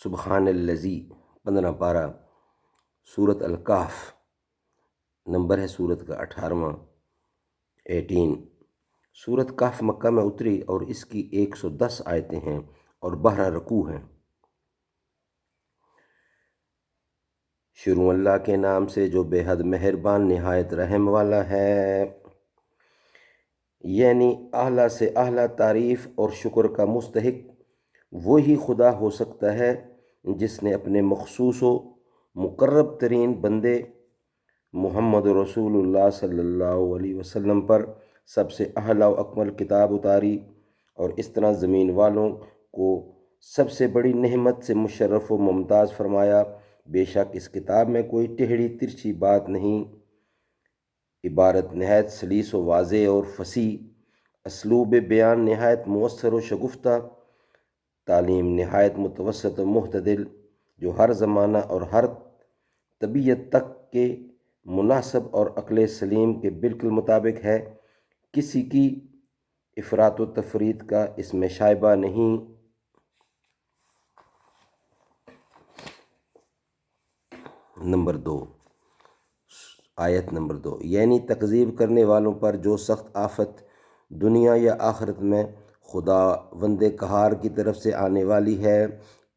سبحان الذی 15 پارہ سورت الکہف، نمبر ہے سورت کا 18واں 18۔ سورت کہف مکہ میں اتری اور اس کی 110 آیتیں ہیں اور 12 رکوع ہیں۔ شروع اللہ کے نام سے جو بے حد مہربان نہایت رحم والا ہے۔ یعنی اعلیٰ سے اعلیٰ تعریف اور شکر کا مستحق وہی خدا ہو سکتا ہے جس نے اپنے مخصوص و مقرب ترین بندے محمد رسول اللہ صلی اللہ علیہ وسلم پر سب سے اعلیٰ و اکمل کتاب اتاری اور اس طرح زمین والوں کو سب سے بڑی نعمت سے مشرف و ممتاز فرمایا۔ بے شک اس کتاب میں کوئی ٹیڑھی ترچھی بات نہیں، عبارت نہایت سلیس و واضح اور فصیح، اسلوب بیان نہایت مؤثر و شگفتہ، تعلیم نہایت متوسط و معتدل، جو ہر زمانہ اور ہر طبیعت تک کے مناسب اور عقل سلیم کے بالکل مطابق ہے۔ کسی کی افراط و تفریط کا اس میں شائبہ نہیں۔ نمبر 2، آیت نمبر 2، یعنی تکذیب کرنے والوں پر جو سخت آفت دنیا یا آخرت میں خداوند قہار کی طرف سے آنے والی ہے،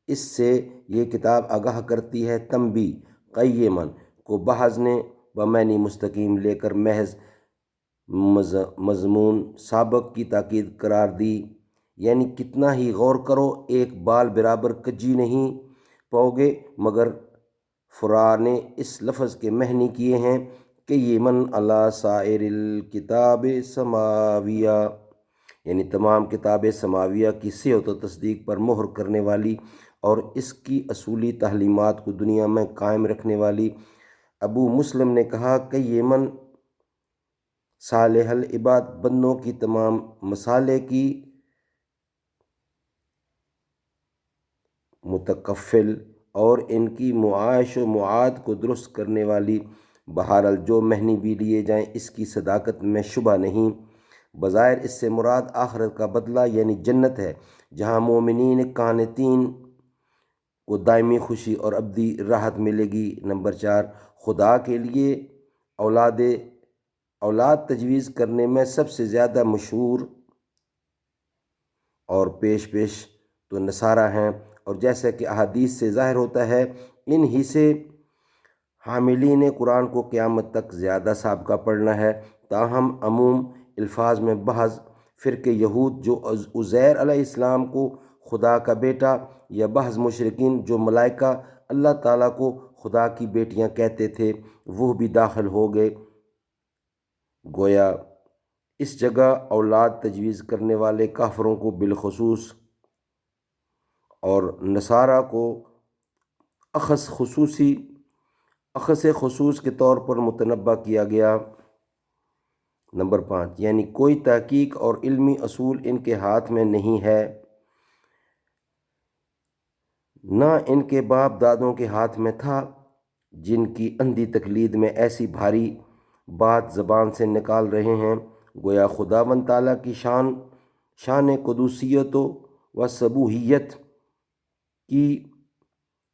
اس سے یہ کتاب آگاہ کرتی ہے۔ تنبیہ قیماً کو بحث نے بمعنی مستقیم لے کر محض مضمون سابق کی تاکید قرار دی، یعنی کتنا ہی غور کرو ایک بال برابر کجی نہیں پاؤ گے، مگر فراء نے اس لفظ کے معنی کیے ہیں کہ یمن علی سائر الکتاب سماویہ، یعنی تمام کتاب سماویہ کی صحت و تصدیق پر مہر کرنے والی اور اس کی اصولی تعلیمات کو دنیا میں قائم رکھنے والی۔ ابو مسلم نے کہا کہ یمن صالح العباد بندوں کی تمام مسالے کی متکفل اور ان کی معاش و معاد کو درست کرنے والی۔ بہرحال جو معنی بھی لیے جائیں اس کی صداقت میں شبہ نہیں۔ بظاہر اس سے مراد آخرت کا بدلہ یعنی جنت ہے، جہاں مومنین قانتین کو دائمی خوشی اور ابدی راحت ملے گی۔ نمبر 4، خدا کے لیے اولاد تجویز کرنے میں سب سے زیادہ مشہور اور پیش تو نصارہ ہیں، اور جیسا کہ احادیث سے ظاہر ہوتا ہے ان ہی سے حاملین قرآن کو قیامت تک زیادہ سابقہ پڑنا ہے۔ تاہم عموم الفاظ میں بعض فرقے یہود جو عزیر علیہ السلام کو خدا کا بیٹا، یا بعض مشرکین جو ملائکہ اللہ تعالیٰ کو خدا کی بیٹیاں کہتے تھے، وہ بھی داخل ہو گئے۔ گویا اس جگہ اولاد تجویز کرنے والے کافروں کو بالخصوص اور نصارہ کو اخص خصوص کے طور پر متنبہ کیا گیا۔ نمبر 5، یعنی کوئی تحقیق اور علمی اصول ان کے ہاتھ میں نہیں ہے، نہ ان کے باپ دادوں کے ہاتھ میں تھا، جن کی اندھی تقلید میں ایسی بھاری بات زبان سے نکال رہے ہیں۔ گویا خداوند تعالیٰ کی شان قدوسیت و سبوحیت کی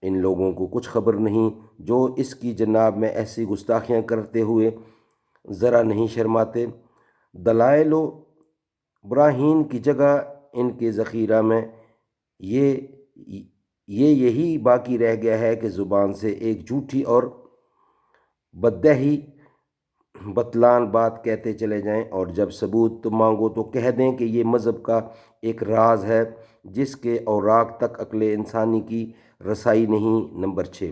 ان لوگوں کو کچھ خبر نہیں، جو اس کی جناب میں ایسی گستاخیاں کرتے ہوئے ذرا نہیں شرماتے۔ دلائل و براہین کی جگہ ان کے ذخیرہ میں یہی باقی رہ گیا ہے کہ زبان سے ایک جھوٹی اور بددہی بطلان بات کہتے چلے جائیں، اور جب ثبوت تم مانگو تو کہہ دیں کہ یہ مذہب کا ایک راز ہے جس کے اوراق تک عقل انسانی کی رسائی نہیں۔ نمبر 6،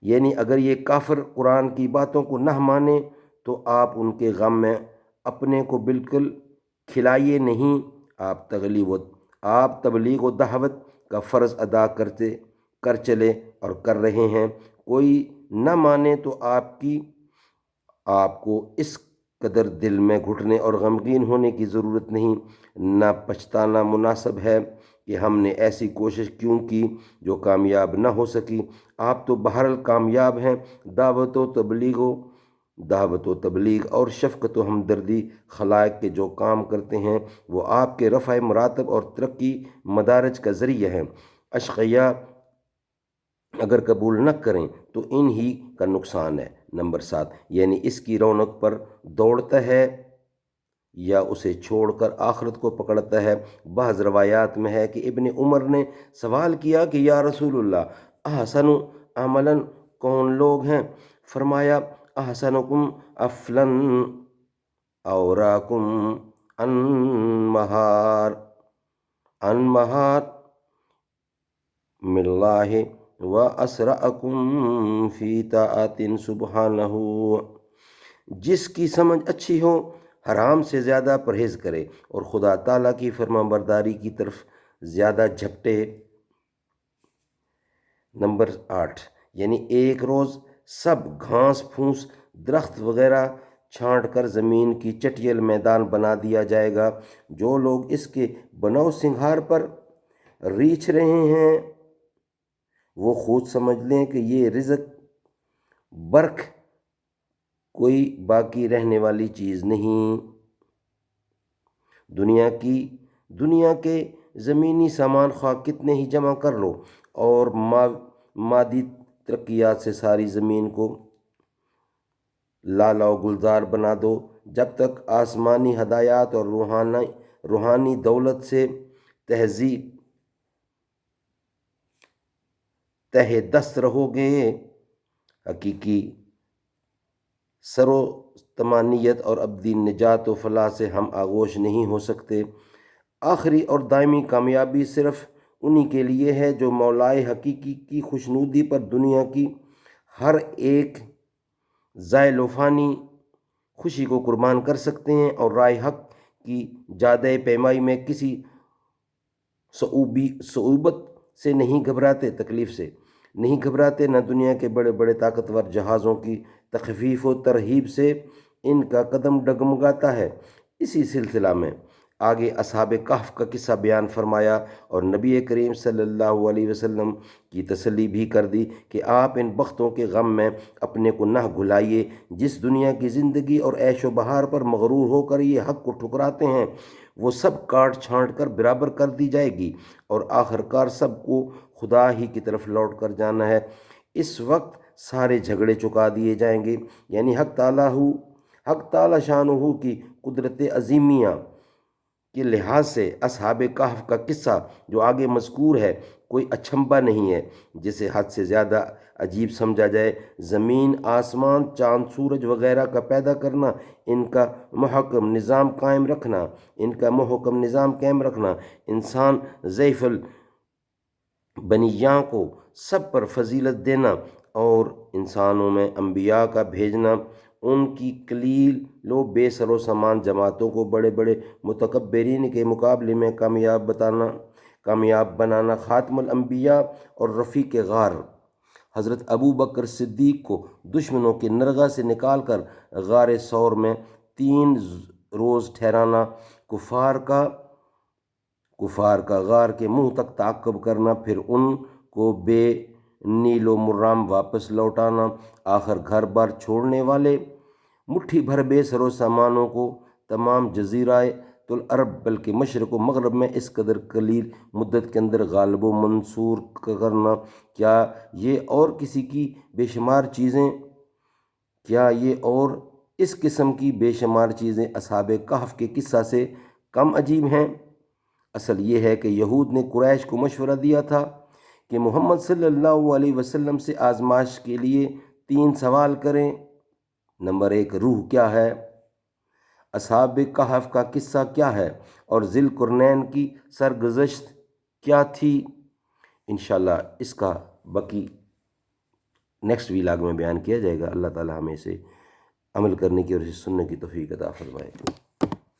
یعنی اگر یہ کافر قرآن کی باتوں کو نہ مانے تو آپ ان کے غم میں اپنے کو بالکل کھلائیے نہیں۔ آپ تبلیغ و دعوت کا فرض ادا کر چلے اور کر رہے ہیں، کوئی نہ مانے تو آپ کو اس قدر دل میں گھٹنے اور غمگین ہونے کی ضرورت نہیں، نہ پچھتانا مناسب ہے کہ ہم نے ایسی کوشش کیوں کی جو کامیاب نہ ہو سکی۔ آپ تو بہرحال کامیاب ہیں۔ دعوت و تبلیغ اور شفقت و ہمدردی خلائق کے جو کام کرتے ہیں وہ آپ کے رفع مراتب اور ترقی مدارج کا ذریعہ ہیں۔ اشقیاء اگر قبول نہ کریں تو ان ہی کا نقصان ہے۔ نمبر 7، یعنی اس کی رونق پر دوڑتا ہے یا اسے چھوڑ کر آخرت کو پکڑتا ہے۔ بعض روایات میں ہے کہ ابن عمر نے سوال کیا کہ یا رسول اللہ، احسن عملاً کون لوگ ہیں؟ فرمایا احسنکم افلاً اوراکم انمہار من اللہ و اسرعکم فی طاعت سبحانہ، جس کی سمجھ اچھی ہو حرام سے زیادہ پرہیز کرے اور خدا تعالیٰ کی فرما برداری کی طرف زیادہ جھپٹے۔ نمبر 8، یعنی ایک روز سب گھاس پھوس درخت وغیرہ چھانٹ کر زمین کی چٹیل میدان بنا دیا جائے گا۔ جو لوگ اس کے بنو سنگھار پر ریچھ رہے ہیں وہ خود سمجھ لیں کہ یہ رزق برق کوئی باقی رہنے والی چیز نہیں۔ دنیا کے زمینی سامان خواہ کتنے ہی جمع کر لو اور مادی ترقیات سے ساری زمین کو لالا و گلزار بنا دو، جب تک آسمانی ہدایات اور روحانی دولت سے تہ دست رہو گے، حقیقی سر و طمانینت اور ابدی نجات و فلاح سے ہم آغوش نہیں ہو سکتے۔ آخری اور دائمی کامیابی صرف انہی کے لیے ہے جو مولائے حقیقی کی خوشنودی پر دنیا کی ہر ایک زائل و فانی خوشی کو قربان کر سکتے ہیں اور راہ حق کی جادہ پیمائی میں کسی صعوبت سے نہیں گھبراتے، تکلیف سے نہیں گھبراتے، نہ دنیا کے بڑے بڑے طاقتور جہازوں کی تخفیف و ترہیب سے ان کا قدم ڈگمگاتا ہے۔ اسی سلسلہ میں آگے اصحاب کہف کا قصہ بیان فرمایا اور نبی کریم صلی اللہ علیہ وسلم کی تسلی بھی کر دی کہ آپ ان بختوں کے غم میں اپنے کو نہ گھلائیے جس دنیا کی زندگی اور عیش و بہار پر مغرور ہو کر یہ حق کو ٹھکراتے ہیں، وہ سب کاٹ چھانٹ کر برابر کر دی جائے گی اور آخرکار سب کو خدا ہی کی طرف لوٹ کر جانا ہے۔ اس وقت سارے جھگڑے چکا دیے جائیں گے، یعنی حق تعالی شانہ کی قدرت عظیمیہ کے لحاظ سے اصحاب کہف کا قصہ جو آگے مذکور ہے کوئی اچھمبا نہیں ہے جسے حد سے زیادہ عجیب سمجھا جائے۔ زمین، آسمان، چاند، سورج وغیرہ کا پیدا کرنا، ان کا محکم نظام قائم رکھنا، انسان ضعیف البنیاں کو سب پر فضیلت دینا اور انسانوں میں انبیاء کا بھیجنا، ان کی قلیل و بے سر و سامان جماعتوں کو بڑے بڑے متکبرین کے مقابلے میں کامیاب بنانا، خاتم الانبیاء اور رفیق غار حضرت ابو بکر صدیق کو دشمنوں کے نرغہ سے نکال کر غار ثور میں 3 روز ٹھہرانا، کفار کا غار کے منہ تک تعقب کرنا، پھر ان کو بے نیل و مرام واپس لوٹانا، آخر گھر بار چھوڑنے والے مٹھی بھر بے سر و سامانوں کو تمام جزیرہ العرب بلکہ مشرق و مغرب میں اس قدر قلیل مدت کے اندر غالب و منصور کرنا، کیا یہ اور اس قسم کی بے شمار چیزیں اصحاب کہف کے قصہ سے کم عجیب ہیں؟ اصل یہ ہے کہ یہود نے قریش کو مشورہ دیا تھا کہ محمد صلی اللہ علیہ وسلم سے آزمائش کے لیے 3 سوال کریں۔ نمبر 1، روح کیا ہے؟ اصحاب کہف کا قصہ کیا ہے اور ذی القرنین کی سرگزشت کیا تھی؟ انشاءاللہ اس کا باقی نیکسٹ ویلاگ میں بیان کیا جائے گا۔ اللہ تعالی ہمیں اسے عمل کرنے کی اور اسے سننے کی توفیق عطا فرمائے۔